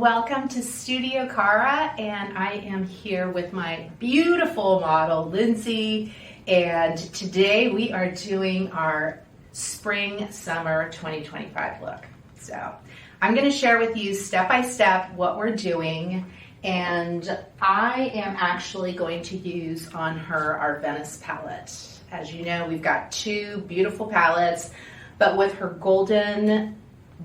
Welcome to Studio Cara, and I am here with my beautiful model, Lindsay, and today we are doing our Spring-Summer 2025 look. So I'm going to share with you step-by-step what we're doing, and I am actually going to use on her our Venice palette. As you know, we've got two beautiful palettes, but with her golden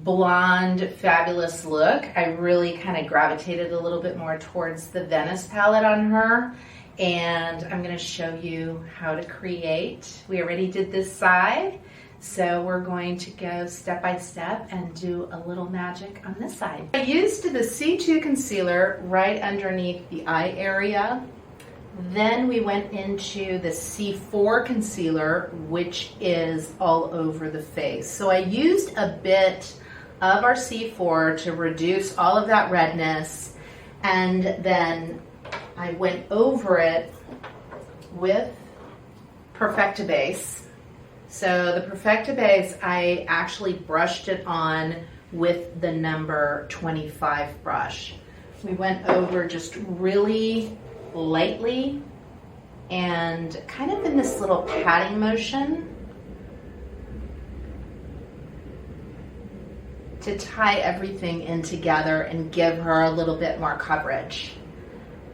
blonde fabulous look, I really kind of gravitated a little bit more towards the Venice palette on her, and I'm going to show you how to create. We already did this side, so we're going to go step by step and do a little magic on this side. I used the C2 concealer right underneath the eye area. Then we went into the C4 concealer, which is all over the face. So I used a bit of our C4 to reduce all of that redness, and then I went over it with Perfecta Base. So the Perfecta Base, I actually brushed it on with the number 25 brush. We went over just really lightly and kind of in this little patting motion to tie everything in together and give her a little bit more coverage.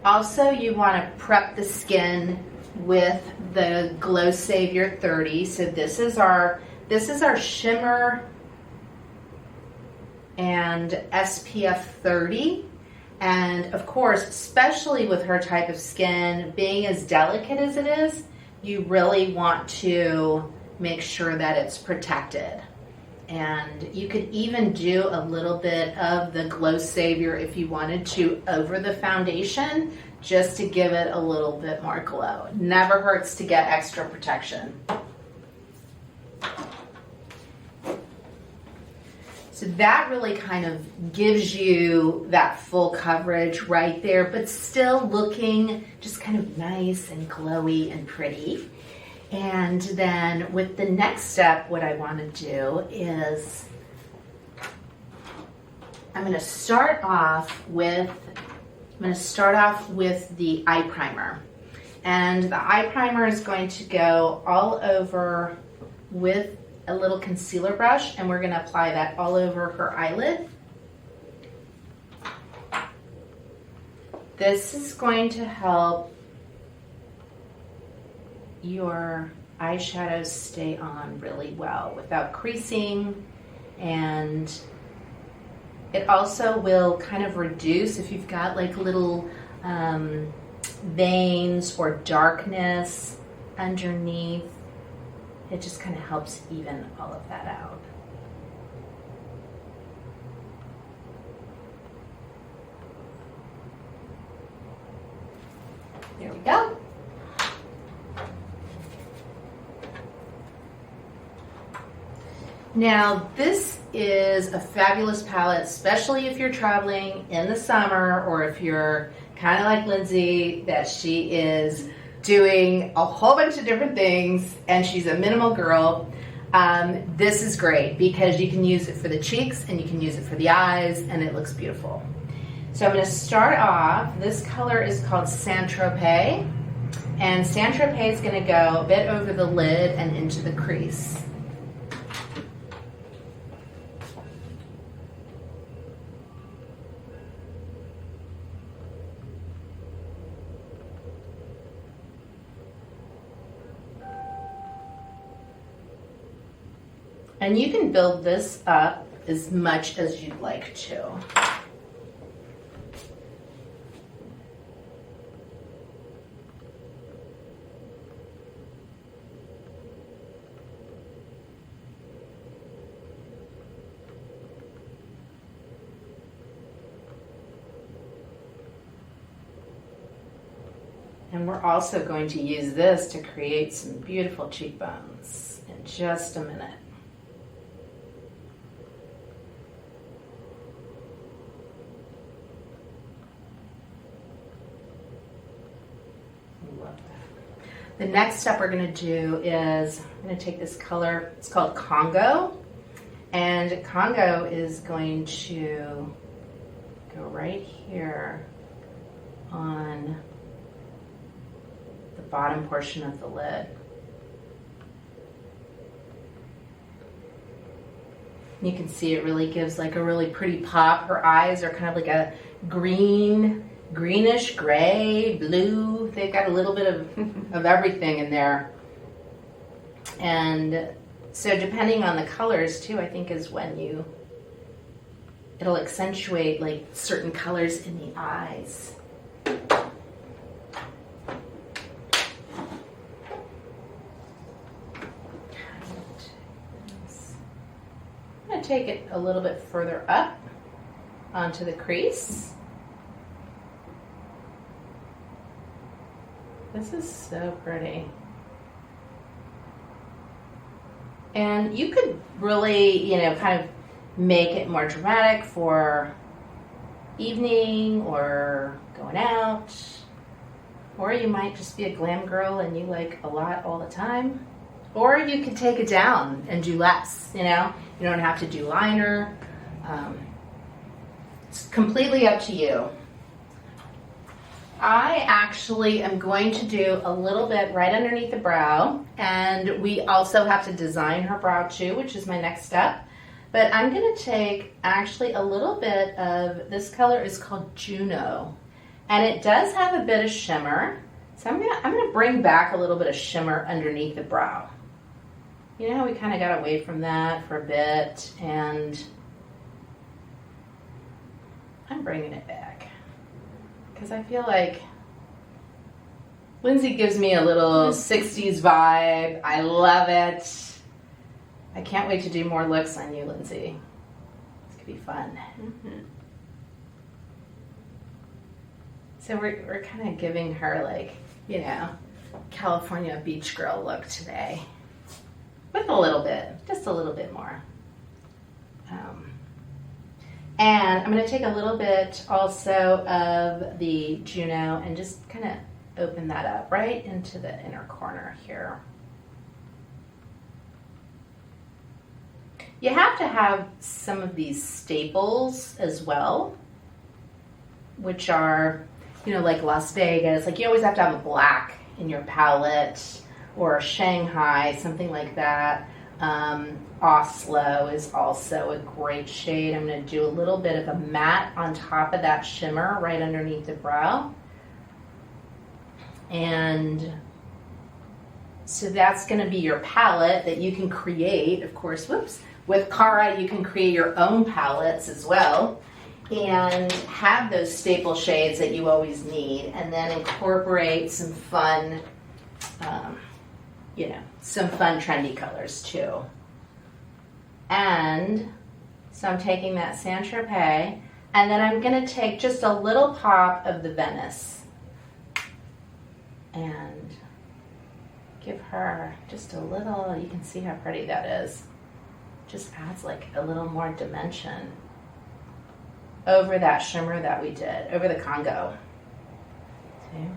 Also, you want to prep the skin with the Glow Savior 30. So this is our shimmer and SPF 30. And of course, especially with her type of skin, being as delicate as it is, you really want to make sure that it's protected. And you could even do a little bit of the Glow Savior if you wanted to over the foundation, just to give it a little bit more glow. It never hurts to get extra protection. So that really kind of gives you that full coverage right there, but still looking just kind of nice and glowy and pretty. And then with the next step, what I want to do is I'm going to start off with the eye primer. And the eye primer is going to go all over with a little concealer brush, and we're going to apply that all over her eyelid. This is going to help your eyeshadows stay on really well without creasing, and it also will kind of reduce if you've got like little veins or darkness underneath. It just kind of helps even all of that out. There we go. Now, this is a fabulous palette, especially if you're traveling in the summer, or if you're kind of like Lindsay, that she is doing a whole bunch of different things and she's a minimal girl. This is great because you can use it for the cheeks and you can use it for the eyes, and it looks beautiful. So I'm going to start off. This color is called Saint-Tropez, and Saint-Tropez is going to go a bit over the lid and into the crease. And you can build this up as much as you'd like to. And we're also going to use this to create some beautiful cheekbones in just a minute. Love that. The next step we're going to do is I'm going to take this color, it's called Congo, and Congo is going to go right bottom portion of the lid. You can see it really gives like a really pretty pop. Her eyes are kind of like a greenish gray, blue. They've got a little bit of everything in there. And so depending on the colors too, I think is when it'll accentuate like certain colors in the eyes. I'm going to take it a little bit further up onto the crease. This is so pretty. And you could really, kind of make it more dramatic for evening or going out. Or you might just be a glam girl and you like a lot all the time. Or you could take it down and do less, You don't have to do liner. It's completely up to you. I actually am going to do a little bit right underneath the brow, and we also have to design her brow too, which is my next step. But I'm going to take actually a little bit of, this color is called Juno, and it does have a bit of shimmer. So I'm gonna bring back a little bit of shimmer underneath the brow. You know how we kind of got away from that for a bit, and I'm bringing it back. Because I feel like Lindsay gives me a little 60s vibe. I love it. I can't wait to do more looks on you, Lindsay. It's gonna be fun. Mm-hmm. So we're kind of giving her like, California beach girl look today. With a little bit, just a little bit more. And I'm going to take a little bit also of the Juno and just kind of open that up right into the inner corner here. You have to have some of these staples as well, which are, like Las Vegas. Like you always have to have a black in your palette, or Shanghai, something like that. Oslo is also a great shade. I'm going to do a little bit of a matte on top of that shimmer right underneath the brow. And so that's going to be your palette that you can create, of course, with CARA you can create your own palettes as well and have those staple shades that you always need, and then incorporate some fun, some fun trendy colors too. And so I'm taking that Saint Tropez, and then I'm going to take just a little pop of the Venice and give her just a little, you can see how pretty that is. Just adds like a little more dimension over that shimmer that we did, over the Congo. See?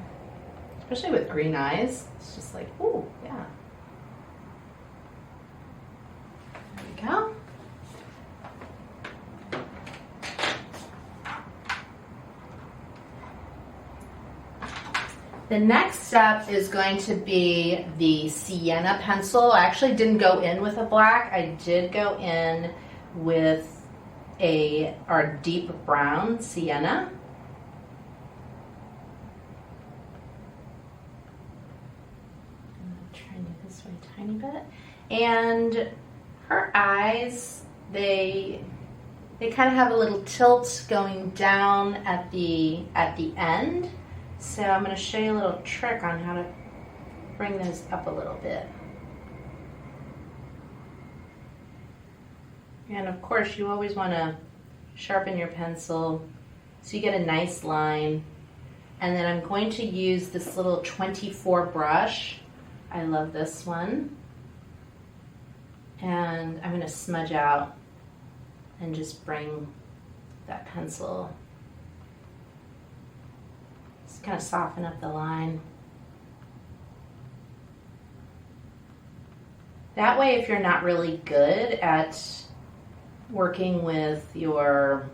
Especially with green eyes, it's just like, ooh, yeah. There we go. The next step is going to be the sienna pencil. I actually didn't go in with a black. I did go in with our deep brown sienna. Tiny bit, and her eyes, they kind of have a little tilt going down at the end. So I'm going to show you a little trick on how to bring those up a little bit. And of course, you always want to sharpen your pencil so you get a nice line. And then I'm going to use this little 24 brush. I love this one. And I'm going to smudge out and just bring that pencil, just kind of soften up the line. That way, if you're not really good at working with your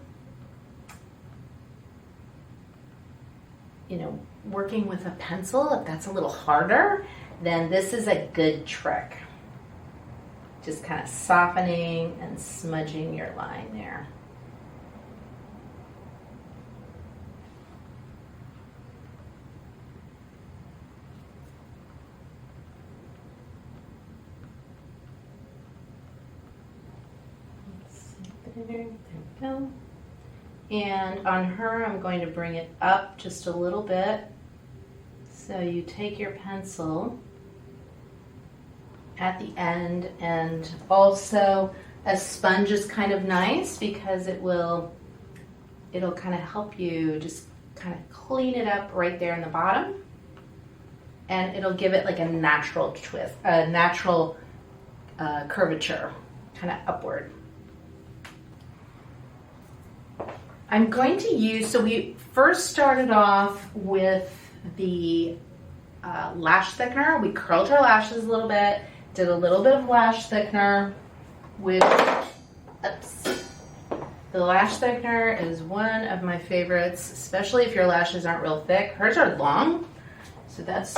you know, working with a pencil, if that's a little harder, then this is a good trick. Just kind of softening and smudging your line there. There we go. And on her, I'm going to bring it up just a little bit. So you take your pencil at the end, and also a sponge is kind of nice because it'll kind of help you just kind of clean it up right there in the bottom, and it'll give it like a natural twist, a natural curvature, kind of upward. I'm going to use, so we first started off with the lash thickener. We curled her lashes a little bit, did a little bit of lash thickener, which, oops. The lash thickener is one of my favorites, especially if your lashes aren't real thick. Hers are long, so that's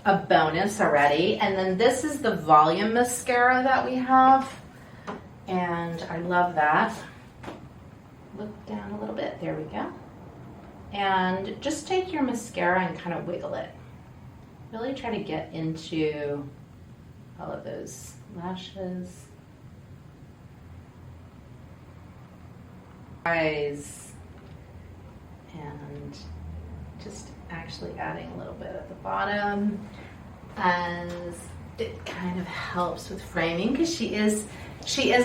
a bonus already. And then this is the volume mascara that we have, and I love that. Look down a little bit, there we go. And just take your mascara and kind of wiggle it. Really try to get into all of those lashes. Eyes. And just actually adding a little bit at the bottom, as it kind of helps with framing, because she is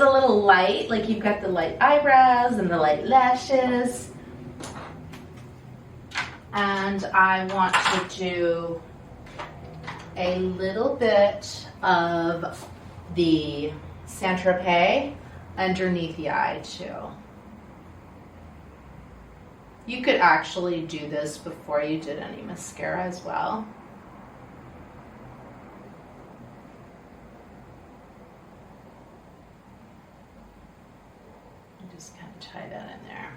a little light. Like, you've got the light eyebrows and the light lashes. And I want to do a little bit of the Saint-Tropez underneath the eye too. You could actually do this before you did any mascara as well. Just kind of tie that in there.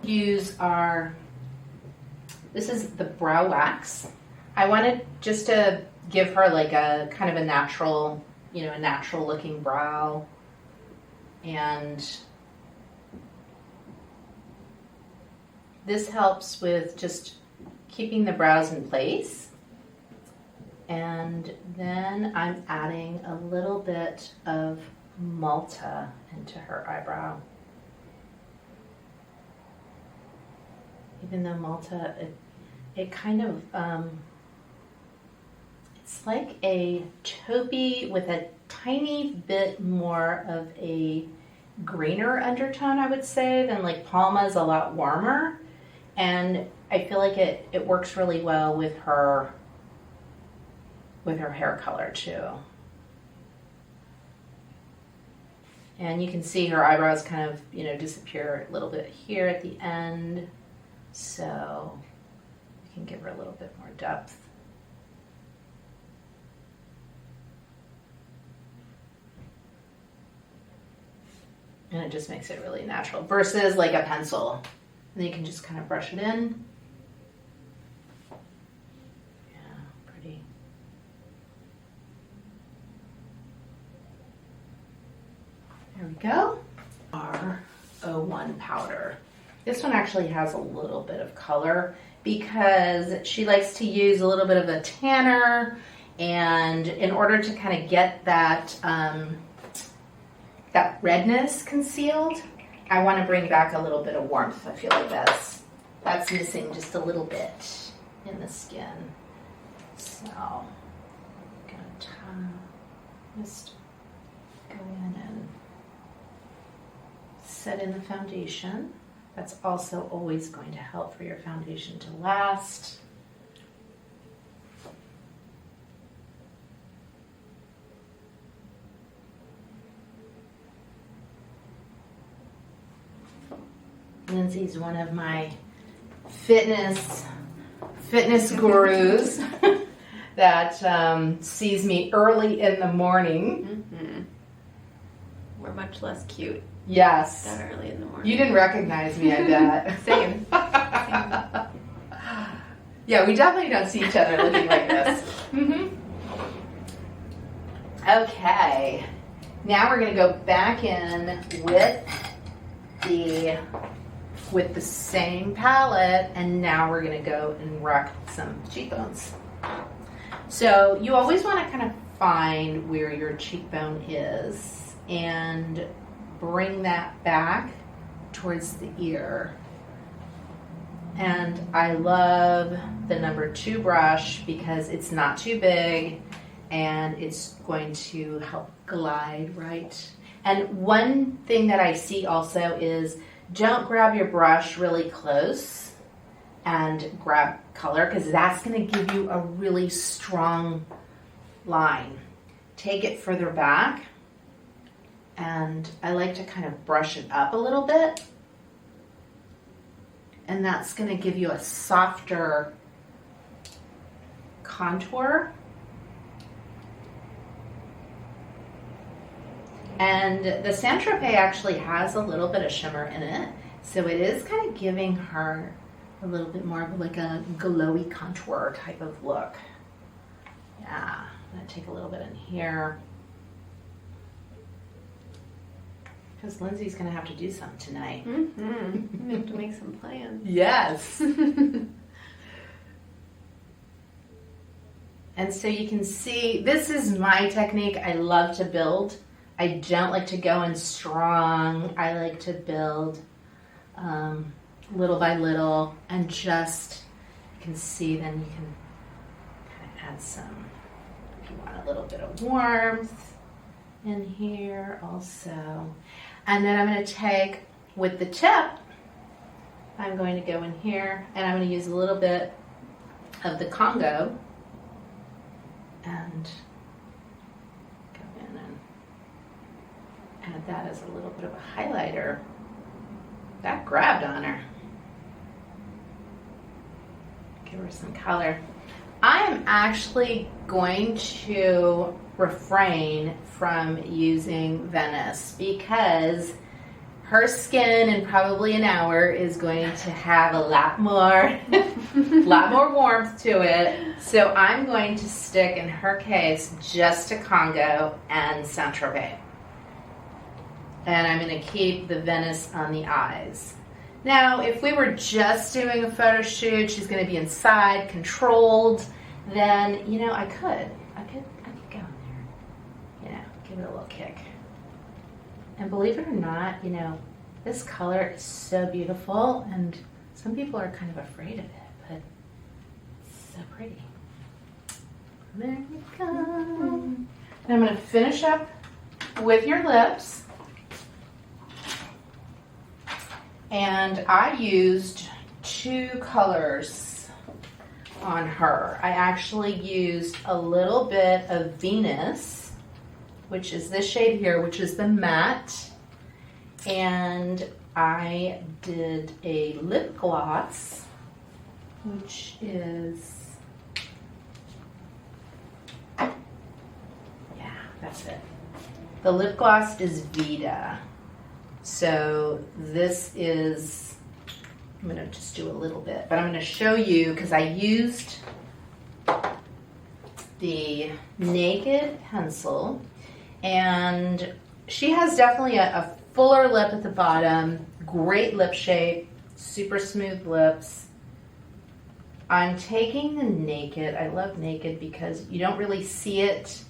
Use this is the brow wax. I wanted just to give her like a kind of a natural, you know, a natural looking brow. And this helps with just keeping the brows in place. And then I'm adding a little bit of Malta into her eyebrow. Even though Malta, it kind of, it's like a taupey with a tiny bit more of a greener undertone, I would say, than like Palma is a lot warmer. And I feel like it works really well with her hair color too. And you can see her eyebrows kind of, you know, disappear a little bit here at the end. So you can give her a little bit more depth. And it just makes it really natural versus like a pencil. And then you can just kind of brush it in. Yeah, pretty. There we go. Our 01 powder. This one actually has a little bit of color because she likes to use a little bit of a tanner, and in order to kind of get that that redness concealed, I want to bring back a little bit of warmth. I feel like that's missing just a little bit in the skin. So I'm gonna just go in and set in the foundation. That's also always going to help for your foundation to last. Lindsay's one of my fitness gurus that sees me early in the morning. Mm-hmm. We're much less cute Yes. That early in the morning. You didn't recognize me, I bet. Same. Yeah, we definitely don't see each other looking like this. Okay. Now we're going to go back in with the same palette, and now we're going to go and rock some cheekbones. So you always want to kind of find where your cheekbone is and bring that back towards the ear. And I love the number 2 brush because it's not too big and it's going to help glide right. And one thing that I see also is don't grab your brush really close and grab color, because that's going to give you a really strong line. Take it further back, and I like to kind of brush it up a little bit, and that's going to give you a softer contour. And the Saint Tropez actually has a little bit of shimmer in it, so it is kind of giving her a little bit more of like a glowy contour type of look. Yeah, I'm going to take a little bit in here, because Lindsay's going to have to do something tonight. We have to make some plans. Yes. And so you can see, this is my technique. I love to build. I don't like to go in strong. I like to build little by little, and just, you can see, then you can kind of add some, if you want a little bit of warmth in here also. And then I'm going to take, with the tip, I'm going to go in here, and I'm going to use a little bit of the Congo and go in and add that as a little bit of a highlighter. That grabbed on her. Give her some color. I am actually going to refrain from using Venice because her skin in probably an hour is going to have a lot more warmth to it. So I'm going to stick, in her case, just to Congo and Saint Tropez. And I'm going to keep the Venice on the eyes. Now, if we were just doing a photo shoot, she's going to be inside, controlled, then, you know, I could go in there, you know, give it a little kick. And believe it or not, you know, this color is so beautiful, and some people are kind of afraid of it, but it's so pretty. There you go. And I'm going to finish up with your lips. And I used 2 colors on her. I actually used a little bit of Venus, which is this shade here, which is the matte. And I did a lip gloss, which is, yeah, that's it. The lip gloss is Vita. So this is, I'm going to just do a little bit, but I'm going to show you, because I used the Naked pencil, and she has definitely a fuller lip at the bottom, great lip shape, super smooth lips. I'm taking the Naked. I love Naked because you don't really see it,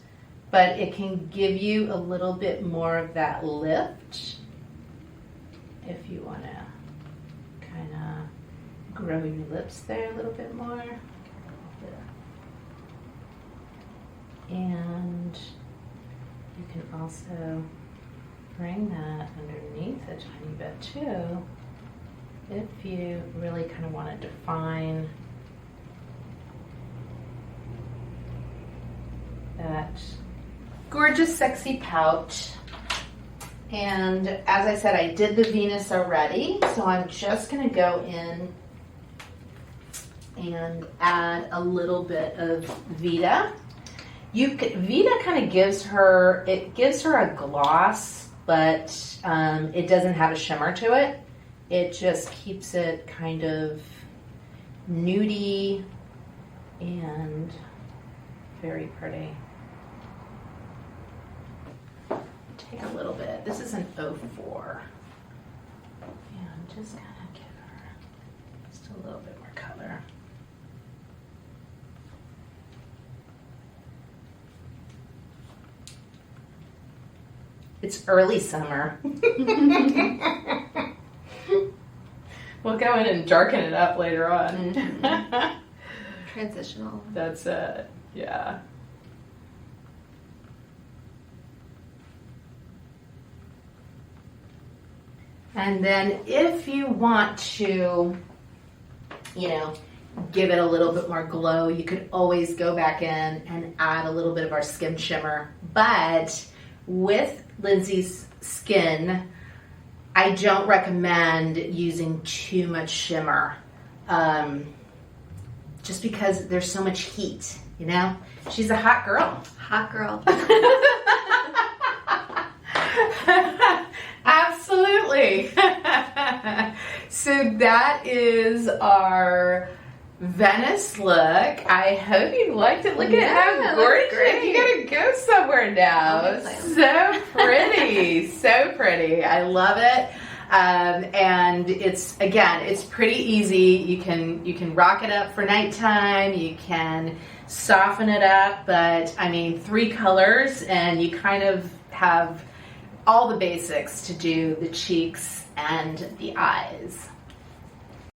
but it can give you a little bit more of that lift. If you want to kind of grow your lips there a little bit more. And you can also bring that underneath a tiny bit too, if you really kind of want to define that gorgeous, sexy pout. And as I said, I did the Venus already, so I'm just going to go in and add a little bit of Vita. Vita kind of gives her a gloss, but it doesn't have a shimmer to it. It just keeps it kind of nudie and very pretty. Take a little bit. This is an 04. And just kind of give her just a little bit more color. It's early summer. We'll go in and darken it up later on. Mm-hmm. Transitional. That's it, yeah. And then if you want to, you know, give it a little bit more glow, you could always go back in and add a little bit of our skin shimmer. But with Lindsay's skin, I don't recommend using too much shimmer, just because there's so much heat, you know? She's a hot girl. Hot girl. Absolutely. So that is our Venice look. I hope you liked it. Look at how gorgeous. You gotta go somewhere now. So pretty. So pretty. I love it. And it's pretty easy. You can rock it up for nighttime. You can soften it up, but I mean 3 colors and you kind of have all the basics to do the cheeks and the eyes.